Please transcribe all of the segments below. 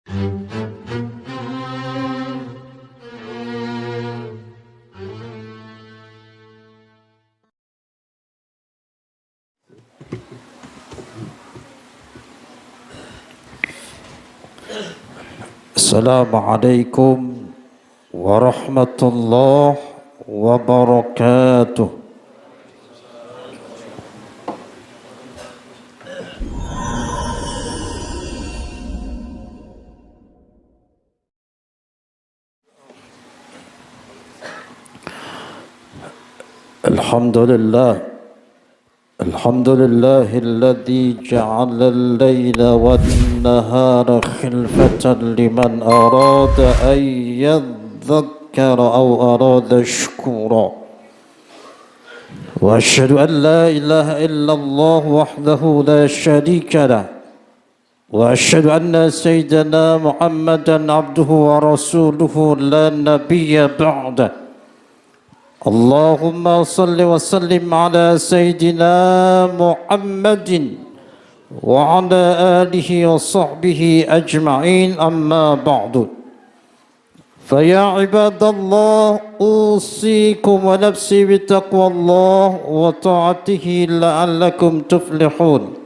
Assalamualaikum warahmatullahi wabarakatuh. Alhamdulillah. Alhamdulillahilladzi ja'ala al-laila wan-nahara khilfatan liman arada an yadhakkara aw arada shukura. Wa asyhadu an la ilaha illallah wahdahu la syarika lah. Wa asyhadu anna sayyidana Muhammadan abduhu wa rasuluhu la nabiyya ba'dah. Allahumma salli wa sallim ala Sayyidina Muhammadin wa ala alihi wa sahbihi ajma'in, amma ba'du. Faya ibadallah, usikum wa nafsi bitaqwallah wa ta'atihi la'allakum tuflihun.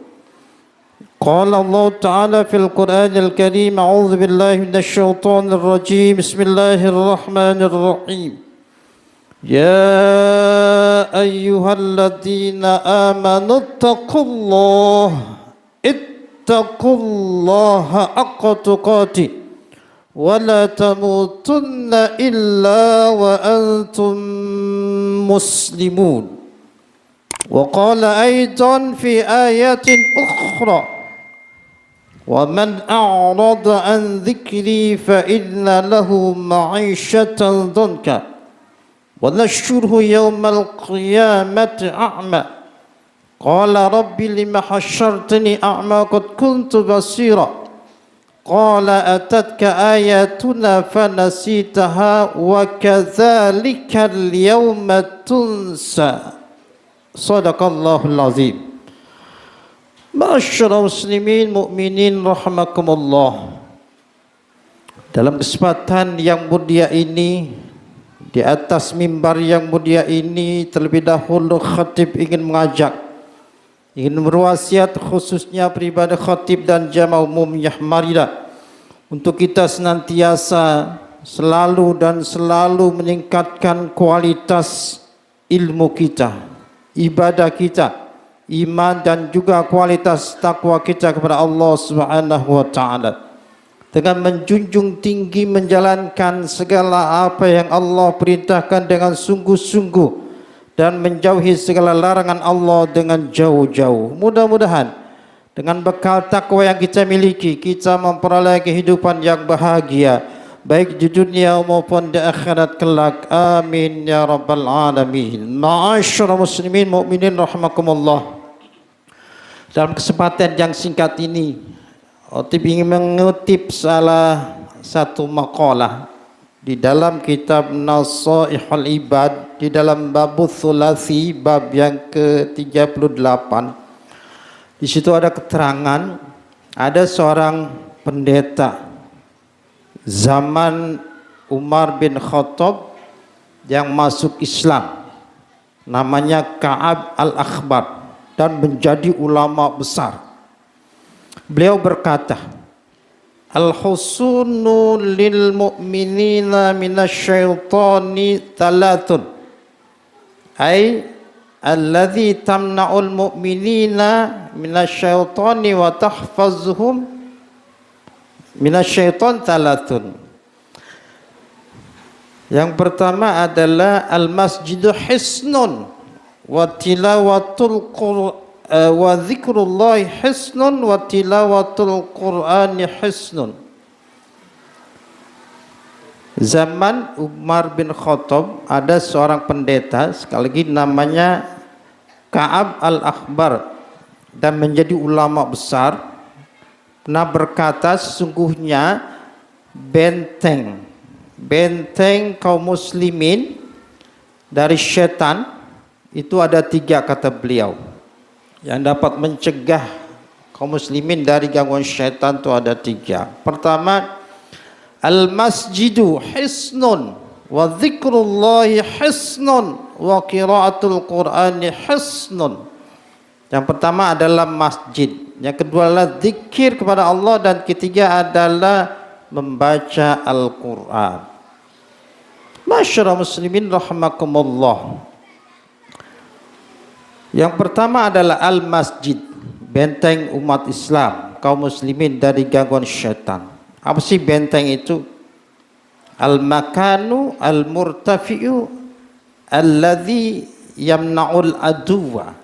Qala Allah ta'ala fil Qur'anil Karim, a'udzu billahi minasy syaithanir rajim, bismillahirrahmanirrahim. Ya ayyuhalladzina amanu ittaqullaha haqqa tuqatih wa la tamutunna illa wa antum muslimun. Wa qala aidan fi ayatin ukhra, wa man a'rada an dhikri fa inna lahu ma'ishatan dhanka wa nashurhu yawmal qiyamati a'ma. Qala rabbi lima hasyartani a'ma qad kuntu basira. Qala atatka ayatuna fanasitaha wa kadzalika al-yawma tunsa. Shadaqallahul azim. Ma'asyiral muslimin mu'minin rahimakumullah. Dalam kesempatan yang mulia ini, di atas mimbar yang mulia ini, terlebih dahulu khatib ingin mengajak, ingin berwasiat khususnya pribadi khatib dan jamaah umumnya, marilah untuk kita senantiasa selalu meningkatkan kualitas ilmu kita, ibadah kita, iman dan juga kualitas takwa kita kepada Allah Subhanahu wa taala, dengan menjunjung tinggi menjalankan segala apa yang Allah perintahkan dengan sungguh-sungguh dan menjauhi segala larangan Allah dengan jauh-jauh. Mudah-mudahan dengan bekal takwa yang kita miliki, kita memperoleh kehidupan yang bahagia baik di dunia maupun di akhirat kelak. Amin ya rabbal alamin. Ma'asyiral muslimin mu'minin rahimakumullah. Dalam kesempatan yang singkat ini, Khatib ingin mengutip salah satu maqalah di dalam kitab Nasaihul Ibad, di dalam babul thulathi, bab yang ke-38. Di situ ada keterangan, ada seorang pendeta zaman Umar bin Khattab yang masuk Islam, namanya Ka'ab al-Akhbar, dan menjadi ulama besar. Beliau berkata, al-husunu lil mu'minina minasyaitani thalathun, ay alladhi tamna'ul mu'minina minasyaitani wa tahfazuhum minasyaitan thalathun. Yang pertama adalah al-masjidu hisnun wa tilawatul Qur'an wa dzikrullahi hisnun wa tilawatul Qur'ani hisnun. Zaman Umar bin Khattab ada seorang pendeta, sekali lagi namanya Ka'ab al-Akhbar, dan menjadi ulama besar, pernah berkata, sesungguhnya benteng kaum muslimin dari setan itu ada 3, kata beliau, yang dapat mencegah kaum muslimin dari gangguan syaitan itu ada 3. Pertama, al-masjidu hisnun wa dzikrullahi hisnun wa qiraatul qur'ani hisnun. Yang pertama adalah masjid, yang kedua adalah zikir kepada Allah, dan ketiga adalah membaca Al-Quran. Masyarakat muslimin rahimakumullah. Yang pertama adalah al-masjid, benteng umat Islam, kaum muslimin dari gangguan syaitan. Apa sih benteng itu? Al-makanu al-murtafi'u alladhi yamna'ul aduwa.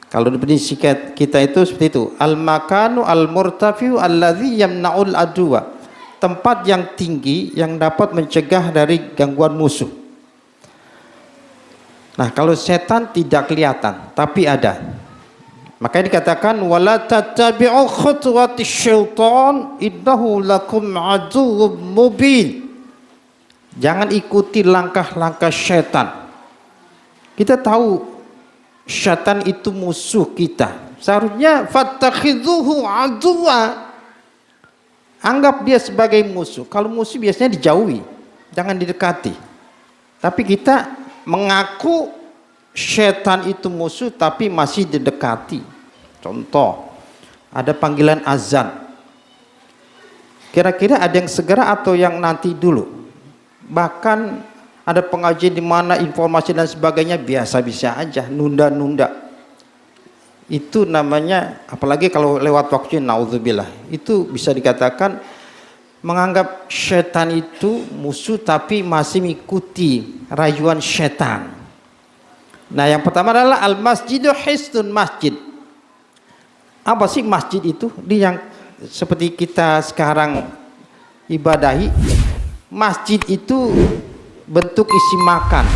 Kalau definisi kita itu seperti itu. Al-makanu al-murtafi'u alladhi yamna'ul aduwa. Tempat yang tinggi yang dapat mencegah dari gangguan musuh. Nah, kalau setan tidak kelihatan, tapi ada. Makanya dikatakan wala tattabi'u khutuwatis syaitan innahu lakum aduwwum mubin. Jangan ikuti langkah-langkah setan. Kita tahu syaitan itu musuh kita. Seharusnya fattakhidhuhu aduwwa. Anggap dia sebagai musuh. Kalau musuh biasanya dijauhi, jangan didekati. Tapi kita mengaku syaitan itu musuh tapi masih didekati. Contoh, ada panggilan azan. Kira-kira ada yang segera atau yang nanti dulu? Bahkan ada pengajian di mana informasi dan sebagainya biasa-biasa aja, nunda-nunda. Itu namanya, apalagi kalau lewat waktu, naudzubillah, itu bisa dikatakan menganggap syaitan itu musuh tapi masih mengikuti rayuan syaitan. Nah, yang pertama adalah al-masjidu hisnun, masjid. Apa sih masjid itu? Di yang seperti kita sekarang ibadahi. Masjid itu bentuk isi makan.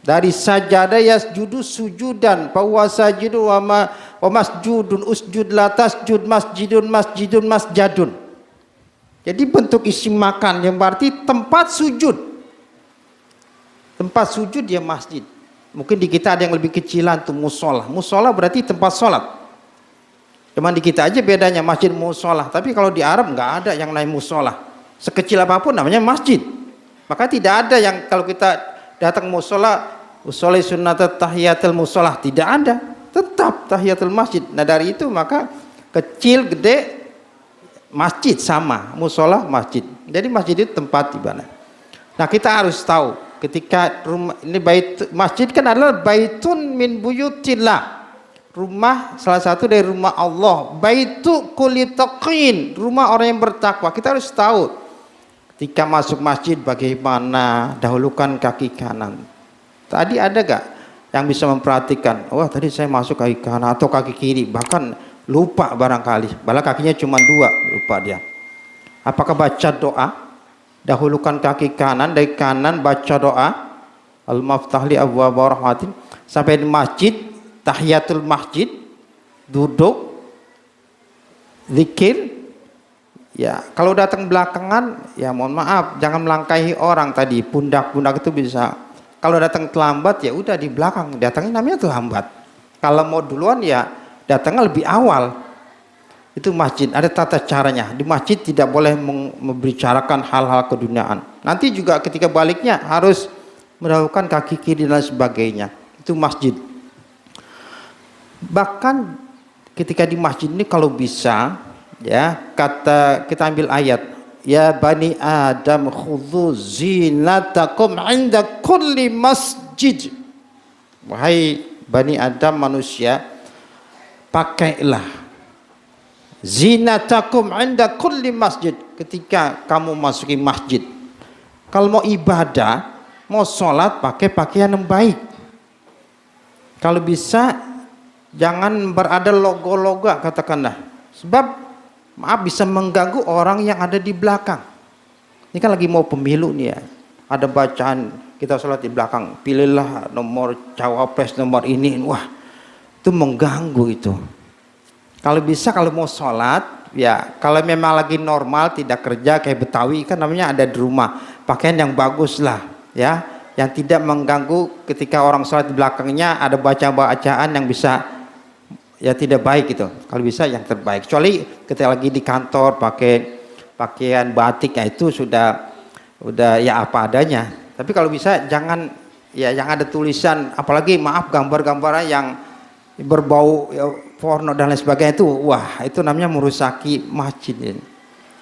Dari sajadah yasjudu sujudan, bahwa sajidu wa masjudun usjud la tasjud masjidun masjidun masjadun. Jadi bentuk isi makan yang berarti tempat sujud. Tempat sujud dia masjid. Mungkin di kita ada yang lebih kecilan tuh musola. Musola berarti tempat sholat. Cuman di kita aja bedanya masjid musola. Tapi kalau di Arab nggak ada yang naik musola. Sekecil apapun namanya masjid. Maka tidak ada yang kalau kita datang musola, usolli sunnat tahiyatul musola, tidak ada, tetap tahiyatul masjid. Nah dari itu maka kecil gede masjid sama, musola masjid. Jadi masjid itu tempat ibadah. Nah kita harus tahu ketika rumah ini masjid kan adalah baitun min buyutillah, rumah salah satu dari rumah Allah, baitu kulli taqin, rumah orang yang bertakwa. Kita harus tahu ketika masuk masjid bagaimana, dahulukan kaki kanan. Tadi ada gak yang bisa memperhatikan, wah tadi saya masuk kaki kanan atau kaki kiri, bahkan lupa barangkali, malah kakinya cuma 2, lupa dia. Apakah baca doa, dahulukan kaki kanan, dari kanan baca doa, al-maftahli abwaaba rahmatin, sampai di masjid, tahiyatul masjid, duduk, zikir. Ya, kalau datang belakangan, ya mohon maaf, jangan melangkahi orang tadi, pundak-pundak itu bisa. Kalau datang terlambat, ya udah di belakang, datangnya namanya terlambat. Kalau mau duluan, ya datangnya lebih awal. Itu masjid, ada tata caranya. Di masjid tidak boleh membicarakan hal-hal keduniaan. Nanti juga ketika baliknya harus mendahulukan kaki kiri dan sebagainya. Itu masjid. Bahkan ketika di masjid ini kalau bisa, ya kata kita ambil ayat, ya bani adam khudhu zinatakum inda kulli masjid. Wahai bani adam manusia, pakailah zinatakum inda kulli masjid, ketika kamu masuki masjid. Kalau mau ibadah, mau sholat, pakai pakaian yang baik. Kalau bisa jangan berada logo-logo, katakanlah, sebab maaf bisa mengganggu orang yang ada di belakang. Ini kan lagi mau pemilu nih ya. Ada bacaan kita sholat di belakang, pilihlah nomor cawapres nomor ini. Wah, itu mengganggu itu. Kalau bisa kalau mau sholat, ya kalau memang lagi normal tidak kerja kayak Betawi kan namanya ada di rumah, pakaian yang bagus lah, ya, yang tidak mengganggu ketika orang sholat di belakangnya ada bacaan yang bisa ya tidak baik itu. Kalau bisa yang terbaik. Kecuali ketika lagi di kantor pakai pakaian batik, ya itu sudah ya apa adanya. Tapi kalau bisa jangan ya yang ada tulisan, apalagi maaf gambar-gambarnya yang berbau ya, porno dan lain sebagainya itu, wah itu namanya merusaki masjid.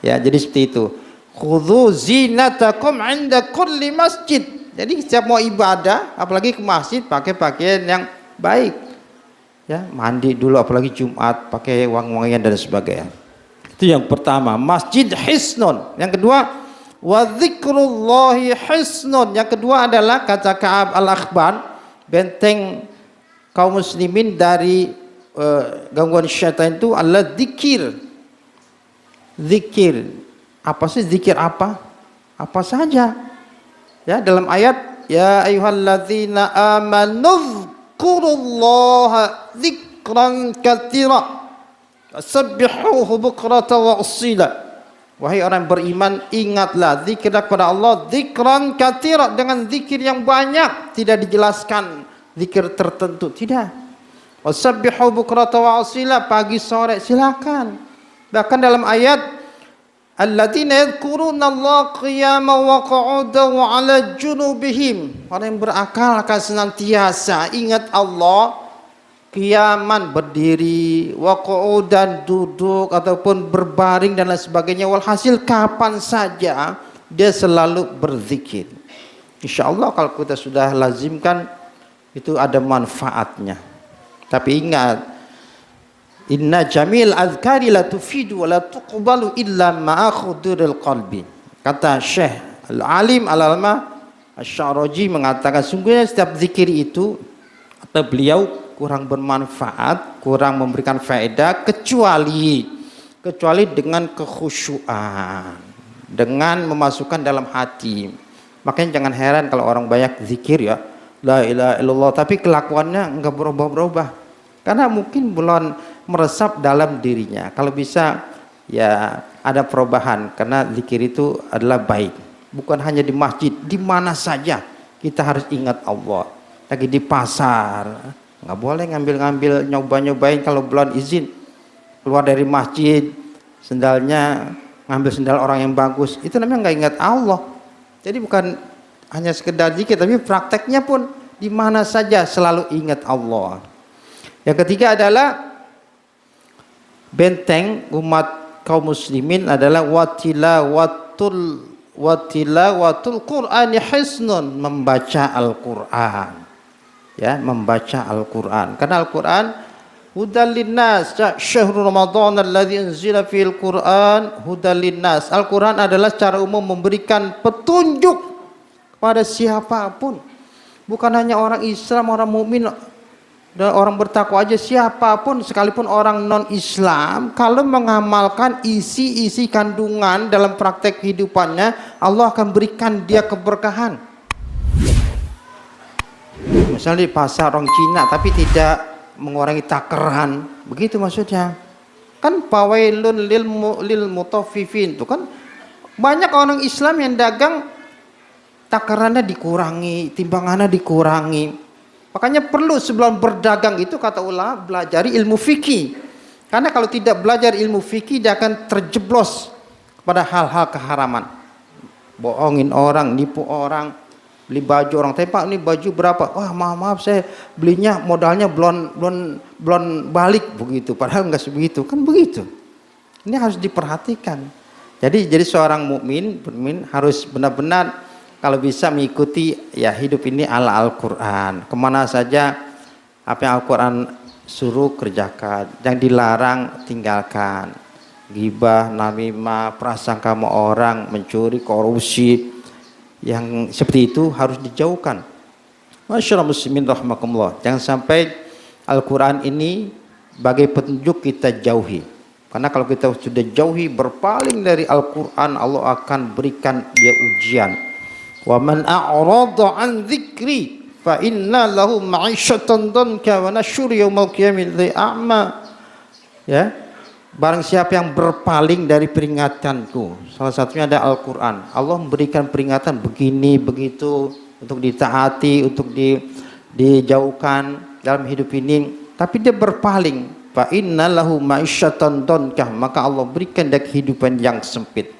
Ya jadi seperti itu. Khudzu zinatakum 'inda kulli masjid. Jadi setiap mau ibadah, apalagi ke masjid, pakai pakaian yang baik. Ya, mandi dulu apalagi Jumat, pakai wangi-wangian dan sebagainya. Itu yang pertama, masjid hisnun. Yang kedua, wa dzikrullahi hisnun. Yang kedua adalah kata Ka'ab al-Akhbar, benteng kaum muslimin dari gangguan syaitan itu adalah zikir. Zikir. Apa sih zikir apa? Apa saja. Ya, dalam ayat ya ayyuhalladzina amanu dzkurullaha dzikran katsira. Sabbihuhu bukratan wa asila. Wahai orang beriman, ingatlah zikirlah kepada Allah dzikran katsira, dengan zikir yang banyak. Tidak dijelaskan zikir tertentu, tidak. Wasabbihu bukratan wa asila, pagi sore silakan. Bahkan dalam ayat alladzina yadhkuruna Allah qiyaman wa qu'udan wa 'ala junubihim, orang yang berakal akan senantiasa ingat Allah qiyaman berdiri, wa qu'udan duduk ataupun berbaring dan lain sebagainya. Walhasil kapan saja dia selalu berzikir. Insyaallah kalau kita sudah lazimkan itu ada manfaatnya. Tapi ingat, inna jamil azkari la tufidu wa la tuqbalu illa ma'a khuduril qalbi. Kata Syekh Al-Alim Al-Alama Asy-Syaraji mengatakan sungguhnya setiap zikir itu atau beliau kurang bermanfaat, kurang memberikan faedah kecuali dengan kekhusyuan, dengan memasukkan dalam hati. Makanya jangan heran kalau orang banyak zikir ya, la ilaha illallah, tapi kelakuannya enggak berubah-ubah. Karena mungkin belum meresap dalam dirinya. Kalau bisa ya ada perubahan, karena zikir itu adalah baik. Bukan hanya di masjid, di mana saja kita harus ingat Allah. Lagi di pasar, nggak boleh ngambil-ngambil, nyoba-nyobain kalau belum izin. Keluar dari masjid, sendalnya ngambil sendal orang yang bagus, itu namanya nggak ingat Allah. Jadi bukan hanya sekedar zikir, tapi prakteknya pun di mana saja selalu ingat Allah. Yang ketiga adalah benteng umat kaum muslimin adalah watilawatul Qur'ani hisnun, membaca Al-Qur'an. Ya, membaca Al-Qur'an. Karena Al-Qur'an hudal linnas, syahrul Ramadan alladzi unzila fil Qur'an hudal linnas. Al-Qur'an adalah secara umum memberikan petunjuk kepada siapapun. Bukan hanya orang Islam, orang mukmin dan orang bertakwa aja, siapapun sekalipun orang non-Islam kalau mengamalkan isi-isi kandungan dalam praktek kehidupannya, Allah akan berikan dia keberkahan. Misalnya di pasar orang Cina tapi tidak mengurangi takaran, begitu maksudnya. Kan fawailun lil mutaffifin, itu kan banyak orang Islam yang dagang takarannya dikurangi, timbangannya dikurangi. Makanya perlu sebelum berdagang itu kata ulama belajari ilmu fikih. Karena kalau tidak belajar ilmu fikih dia akan terjeblos pada hal-hal keharaman. Bohongin orang, nipu orang, beli baju orang, tapi Pak ini baju berapa? Wah maaf saya belinya modalnya belum balik begitu. Padahal enggak sebegitu, kan begitu. Ini harus diperhatikan. Jadi seorang mukmin harus benar-benar kalau bisa mengikuti ya hidup ini ala Al-Quran. Kemana saja apa yang Al-Quran suruh kerjakan, yang dilarang tinggalkan. Ghibah, namimah, prasangka sama orang, mencuri, korupsi, yang seperti itu harus dijauhkan. Masyaallah muslimin rahimakumullah. Jangan sampai Al-Quran ini bagai petunjuk kita jauhi. Karena kalau kita sudah jauhi, berpaling dari Al-Quran, Allah akan berikan dia ujian. Wa man a'rada an dzikri fa inna lahu ma'isyatan danka wa nasyur yaumil qiyamati a'ma. Ya. Barang siapa yang berpaling dari peringatanku, salah satunya ada Al-Qur'an. Allah memberikan peringatan begini begitu untuk ditaati, untuk dijauhkan dalam hidup ini, tapi dia berpaling. fa inna lahu ma'isyatan donkah, maka Allah berikan dia kehidupan yang sempit.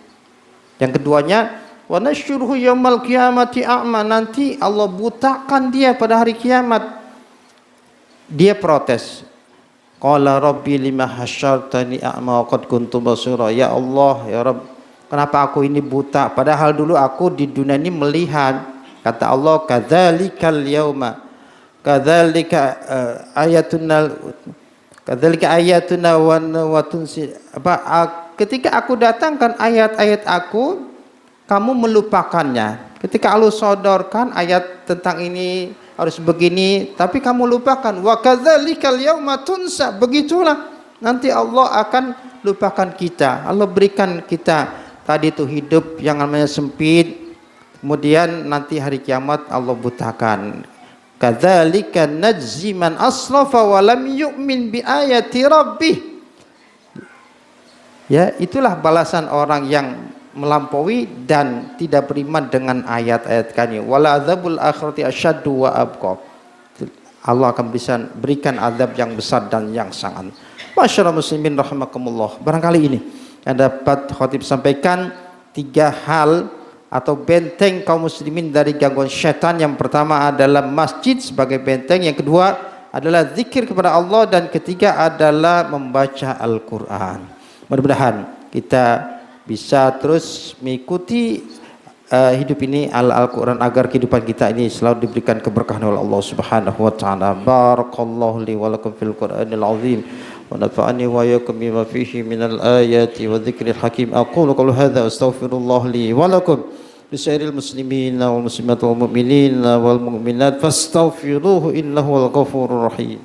Yang keduanya, wa nasyuruhu yaumal qiyamati a'ma, nanti Allah butakan dia pada hari kiamat. Dia protes, qala rabbi lima hasyartani a'ma wa qad kuntu basira, ya Allah, ya Rabb, kenapa aku ini buta padahal dulu aku di dunia ini melihat. Kata Allah, kadzalikal yauma, kadzalika ayatuna wa tunsi, ketika aku datangkan ayat-ayat aku, kamu melupakannya. Ketika Allah sodorkan ayat tentang ini harus begini, tapi kamu lupakan. Wa kadzalikal yauma tunsa, begitulah nanti Allah akan lupakan kita. Allah berikan kita tadi itu hidup yang namanya sempit, kemudian nanti hari kiamat Allah butakan. Kadzalika najzi man asrafa wa lam yu'min bi ayati rabbih. Ya, itulah balasan orang yang melampaui dan tidak beriman dengan ayat-ayat kami. Wala adzabul akhirati asyaddu wa abqa. Allah akan berikan azab yang besar dan yang sangat. Masyaallah muslimin rahimakumullah. Barangkali ini yang dapat khatib sampaikan 3 hal atau benteng kaum muslimin dari gangguan syaitan. Yang pertama adalah masjid sebagai benteng, yang kedua adalah zikir kepada Allah, dan ketiga adalah membaca Al-Quran. Mudah-mudahan kita bisa terus mengikuti hidup ini Al-Quran agar kehidupan kita ini selalu diberikan keberkahan oleh Allah Subhanahu wa taala. Barakallahu li wa lakum fil Qur'anil azim wa nafa'ani wa iyyakum bima fihi minal ayati wa dzikril hakim. Aqulu qawli hadza astaghfirullah li wa lakum lisairil muslimina wal muslimat wal mu'minina wal mu'minat fastaghfiruhu innahu wal ghafurur rahim.